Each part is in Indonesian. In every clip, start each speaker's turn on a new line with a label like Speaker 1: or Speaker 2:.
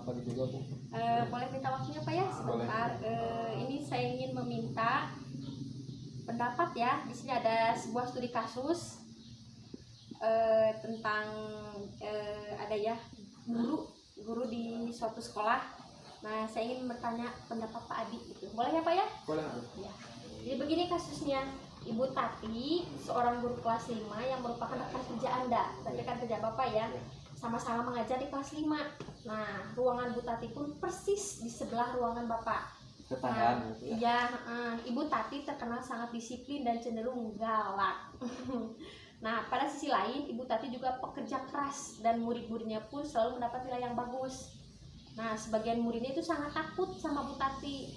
Speaker 1: pagi juga Bu.
Speaker 2: Boleh minta waktunya Pak ya sebentar. Ini saya ingin meminta pendapat ya. Di sini ada sebuah studi kasus tentang ada ya guru di suatu sekolah. Nah, saya ingin bertanya pendapat Pak Adi gitu. Boleh ya Pak ya?
Speaker 1: Boleh Bu.
Speaker 2: Ya. Jadi begini kasusnya. Ibu Tati, seorang guru kelas 5 yang merupakan rekan kerja Anda, rekan kerja Bapak ya. Sama-sama mengajar di kelas 5. Nah, ruangan Bu Tati pun persis di sebelah ruangan Bapak.
Speaker 1: Tetanggaan
Speaker 2: Nah,
Speaker 1: gitu ya.
Speaker 2: iya, Ibu Tati terkenal sangat disiplin dan cenderung galak. Nah, pada sisi lain, Ibu Tati juga pekerja keras dan murid-muridnya pun selalu mendapat nilai yang bagus. Nah, sebagian muridnya itu sangat takut sama Bu Tati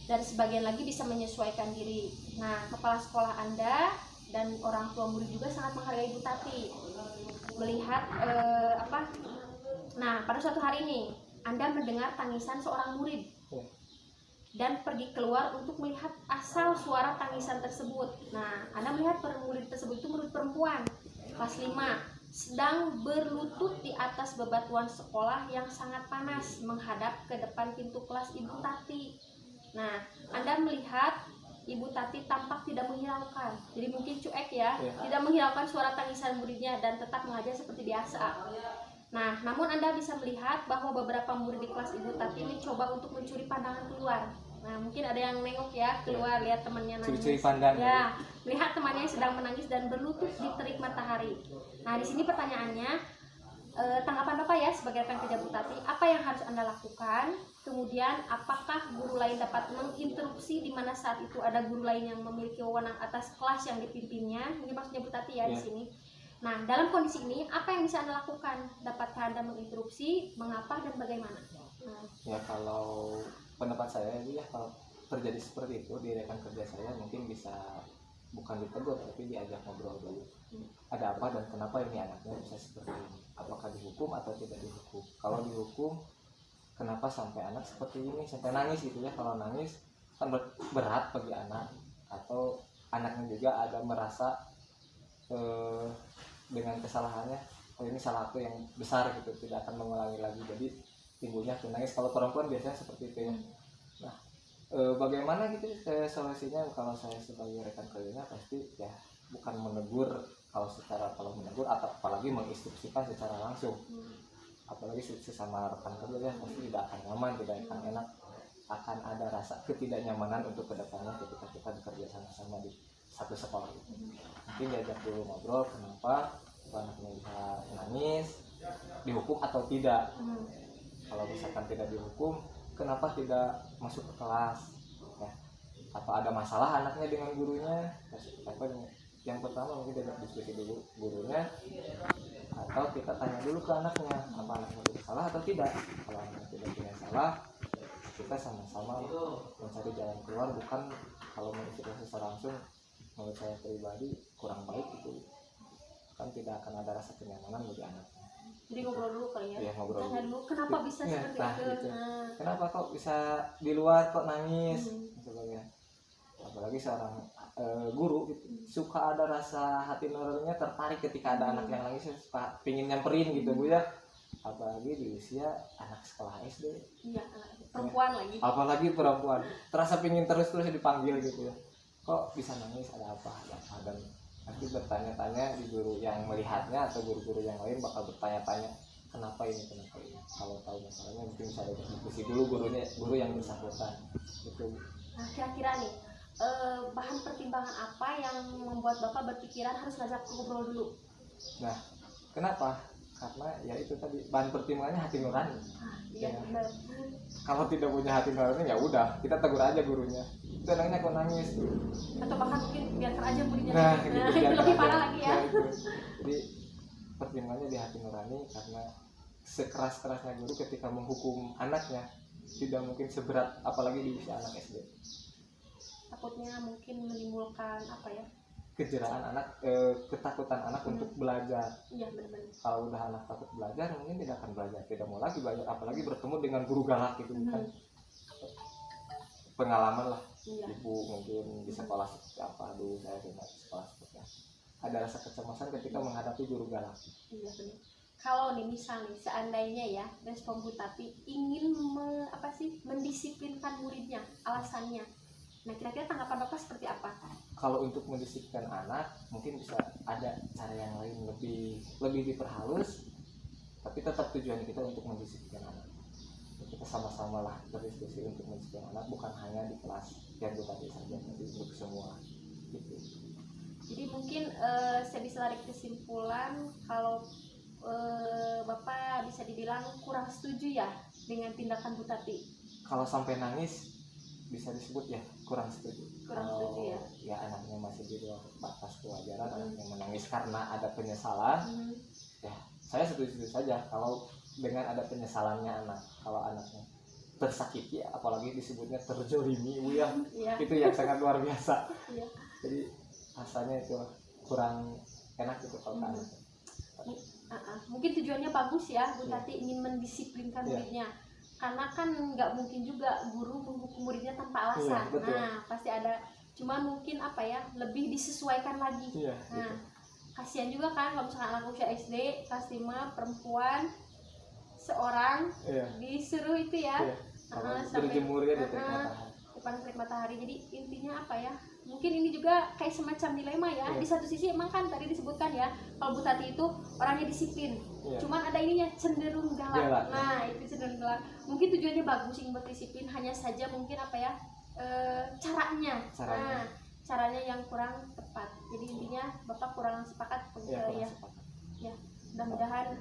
Speaker 2: dan sebagian lagi bisa menyesuaikan diri. Nah, kepala sekolah Anda dan orang tua murid juga sangat menghargai Bu Tati. Melihat Nah, pada suatu hari ini Anda mendengar tangisan seorang murid dan pergi keluar untuk melihat asal suara tangisan tersebut. Nah, Anda melihat murid tersebut itu murid perempuan kelas 5 sedang berlutut di atas bebatuan sekolah yang sangat panas menghadap ke depan pintu kelas Ibu Tati. Nah, Anda melihat Ibu Tati tampak tidak menghiraukan, jadi mungkin cuek ya, tidak menghiraukan suara tangisan muridnya dan tetap mengajar seperti biasa. Nah, namun Anda bisa melihat bahwa beberapa murid di kelas Ibu Tati mencoba untuk mencuri pandangan keluar. Nah, mungkin ada yang nengok ya keluar, lihat temannya nangis.
Speaker 1: Curi-curi pandang.
Speaker 2: Ya, melihat temannya yang sedang menangis dan berlutut di terik matahari. Nah, di sini pertanyaannya, tanggapan Bapak ya sebagai rekan kerja Bu Tati, apa yang harus Anda lakukan? Kemudian apakah guru lain dapat menginterupsi di mana saat itu ada guru lain yang memiliki wewenang atas kelas yang dipimpinnya? Ini maksudnya Bu Tati ya di sini. Nah, dalam kondisi ini apa yang bisa Anda lakukan? Dapatkah Anda menginterupsi? Mengapa dan bagaimana?
Speaker 1: Ya, kalau pendapat saya ya, kalau terjadi seperti itu di rekan kerja saya, mungkin bisa bukan ditegur tapi diajak ngobrol dulu. Ada apa dan kenapa ini anaknya bisa seperti ini? Apakah dihukum atau tidak dihukum? Kalau dihukum, kenapa sampai anak seperti ini, sampai nangis gitu ya? Kalau nangis kan berat bagi anak, atau anaknya juga ada merasa dengan kesalahannya, oh ini salah aku yang besar gitu, tidak akan mengulangi lagi, jadi timbulnya nangis. Kalau perempuan biasanya seperti itu ya. Nah, bagaimana gitu solusinya? Kalau saya sebagai rekan kerjanya pasti ya bukan menegur, kalau menegur atau apalagi menginstruksikan secara langsung, apalagi sesama rekan kerja ya pasti tidak akan nyaman, tidak akan enak, akan ada rasa ketidaknyamanan untuk kedepannya ketika kita bekerja sama-sama di satu sekolah. Mungkin diajak dulu ngobrol, kenapa anaknya bisa nangis, dihukum atau tidak. Kalau misalkan tidak dihukum, kenapa tidak masuk ke kelas ya? Apa ada masalah anaknya dengan gurunya? Yang pertama mungkin diajak diskusi dulu gurunya, atau kita tanya dulu ke anaknya, apa anaknya bersalah atau tidak. Kalau anaknya tidak punya salah, kita sama-sama mencari jalan keluar, bukan kalau menginstruksi secara langsung. Menurut saya pribadi kurang baik itu, kan tidak akan ada rasa kenyamanan bagi anaknya.
Speaker 2: Jadi ngobrol dulu kali ya.
Speaker 1: Iya, ngobrol
Speaker 2: dulu. Kenapa bisa seperti itu?
Speaker 1: Gitu. Kenapa kok bisa di luar kok nangis? Sebagainya. Apalagi seorang guru gitu, suka ada rasa hati nuraninya tertarik ketika ada anak yang nangis, suka pingin nyamperin gitu Bu ya. Apalagi di usia anak sekolah SD. Iya,
Speaker 2: perempuan lagi.
Speaker 1: Apalagi perempuan, terasa pingin terus-terus dipanggil gitu ya. Kok bisa nangis, ada apa? Dan nanti bertanya-tanya di guru yang melihatnya, atau guru-guru yang lain bakal bertanya-tanya kenapa ini. Kalau tahu masalahnya mungkin bisa diskusi dulu guru yang bersangkutan itu.
Speaker 2: Nah, kira-kira nih bahan pertimbangan apa yang membuat Bapak berpikiran harus ngajak ngobrol dulu?
Speaker 1: Nah, kenapa? Karena ya itu tadi, bahan pertimbangannya hati nurani.
Speaker 2: Iya, benar.
Speaker 1: Kalau tidak punya hati nurani ya udah, kita tegur aja gurunya. Itu anaknya kok nangis.
Speaker 2: Atau bahkan mungkin biarkan aja muridnya.
Speaker 1: Nah,
Speaker 2: itu lebih parah lagi ya.
Speaker 1: Itu. Jadi pertimbangannya di hati nurani, karena sekeras-kerasnya guru ketika menghukum anaknya tidak mungkin seberat apalagi di usia anak SD.
Speaker 2: Takutnya mungkin menimbulkan apa ya?
Speaker 1: Kejeraan anak, ketakutan anak untuk belajar.
Speaker 2: Iya, benar-benar.
Speaker 1: Kalau udah anak takut belajar, mungkin tidak akan belajar, tidak mau lagi belajar, apalagi bertemu dengan guru galak gitu kan. Pengalaman lah. Ibu mungkin di sekolah seperti apa, dulu saya di sekolah seperti apa. Ada rasa kecemasan ketika menghadapi guru galak.
Speaker 2: Iya, benar. kalau nih misalnya seandainya ya respon Bu Tati ingin mendisiplinkan muridnya, alasannya. Nah, kira-kira tanggapan Bapak seperti apa?
Speaker 1: Kalau untuk mendisiplinkan anak mungkin bisa ada cara yang lain, lebih diperhalus, tapi tetap tujuan kita untuk mendisiplinkan anak. Kita sama-sama lah berdiskusi untuk mendisiplinkan anak, bukan hanya di kelas yang Bu Tati saja, tapi untuk semua gitu.
Speaker 2: Jadi mungkin saya bisa tarik kesimpulan kalau Bapak bisa dibilang kurang setuju ya dengan tindakan Bu Tati.
Speaker 1: Kalau sampai nangis bisa disebut ya kurang setuju.
Speaker 2: Kurang setuju ya.
Speaker 1: Ya anaknya masih di luar batas kewajaran, anaknya menangis karena ada penyesalan, ya saya setuju saja kalau dengan ada penyesalannya anak. Kalau anaknya tersakiti, apalagi disebutnya terjolimi, ya. Itu yang sangat luar biasa. Jadi rasanya itu kurang enak gitu kalau ke anak.
Speaker 2: Mungkin tujuannya bagus ya, Bu Tati ingin mendisiplinkan muridnya, karena kan nggak mungkin juga guru menghukum muridnya tanpa alasan. Nah, pasti ada, cuma mungkin lebih disesuaikan lagi. Nah, kasihan juga kan kalau misalkan anak usia SD kelas 5 perempuan seorang disuruh itu sampai
Speaker 1: berjemurnya di depan
Speaker 2: terik matahari. Jadi intinya mungkin ini juga kayak semacam dilema ya. Di satu sisi emang kan tadi disebutkan ya, kalau Bu Tati itu orangnya disiplin, cuman ada ininya cenderung galak. Nah, itu cenderung galak. Mungkin tujuannya bagus ingin berdisiplin, hanya saja mungkin caranya. Nah, caranya yang kurang tepat. Jadi intinya Bapak kurang sepakat ya. Mudah-mudahan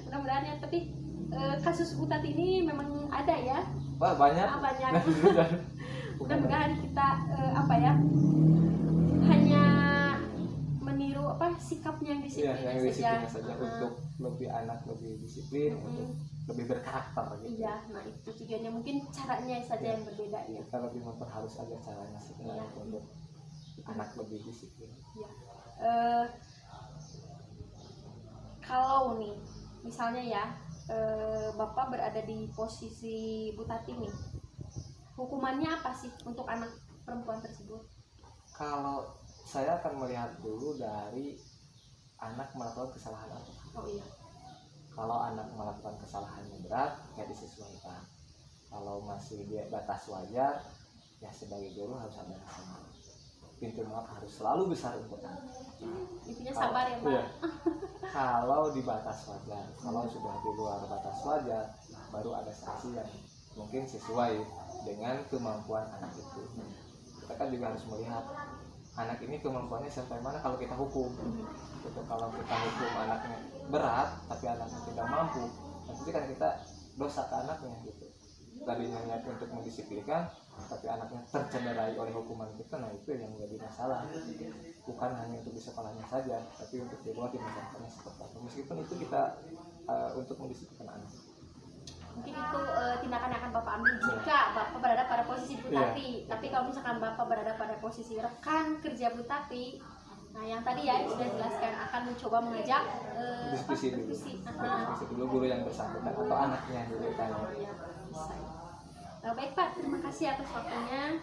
Speaker 2: mudah-mudahan ya. Tapi kasus Bu Tati ini memang ada ya.
Speaker 1: Banyak.
Speaker 2: Mudah-mudahan kita hanya meniru sikapnya yang disiplin saja.
Speaker 1: Untuk lebih anak lebih disiplin, untuk lebih berkarakter gitu.
Speaker 2: Iya, nah itu tujuannya, mungkin caranya saja yang berbeda ya.
Speaker 1: Kita lebih memperhalus aja caranya sebenarnya untuk anak lebih disiplin.
Speaker 2: Kalau nih misalnya ya Bapak berada di posisi Bu Tati nih, hukumannya apa sih untuk anak perempuan tersebut?
Speaker 1: Kalau saya akan melihat dulu dari anak melakukan kesalahan apa. Kalau anak melakukan kesalahan yang berat, ya disesuaikan. Kalau masih di batas wajar, ya sebagai guru harus ada rasa malu. Pintu maaf harus selalu besar untuk anak.
Speaker 2: Intinya sabar ya, Pak.
Speaker 1: Kalau di batas wajar, kalau sudah di luar batas wajar, baru ada sanksi yang mungkin sesuai dengan kemampuan anak itu. Kita kan juga harus melihat anak ini kemampuannya sampai mana kalau kita hukum. Gitu. Kalau kita hukum anaknya berat tapi anaknya tidak mampu, nanti kan kita dosa ke anaknya gitu. Tadinya niat untuk mendisiplinkan tapi anaknya tercederai oleh hukuman kita, nah itu yang menjadi masalah. Bukan hanya untuk di sekolahnya saja, tapi untuk di luar di masyarakatnya seperti apa. Meskipun itu kita untuk mendisiplinkan anak.
Speaker 2: Mungkin itu tindakan yang akan Bapak ambil jika Bapak berada pada posisi Bu Tati. Tapi kalau misalkan Bapak berada pada posisi rekan kerja Bu Tati, nah yang tadi ya sudah jelaskan, akan mencoba mengajak diskusi
Speaker 1: dulu guru yang bersangkutan atau anaknya dulu tanya.
Speaker 2: Baik Pak, terima kasih atas waktunya.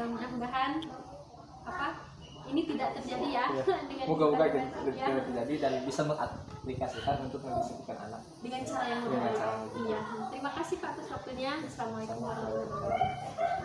Speaker 2: Mudah-mudahan ini tidak terjadi ya.
Speaker 1: Moga-moga tidak terjadi dan bisa mengaplikasikan untuk mendisiplinkan anak
Speaker 2: dengan cara yang lebih baik. Terima kasih Pak atas waktunya. Assalamualaikum warahmatullahi wabarakatuh.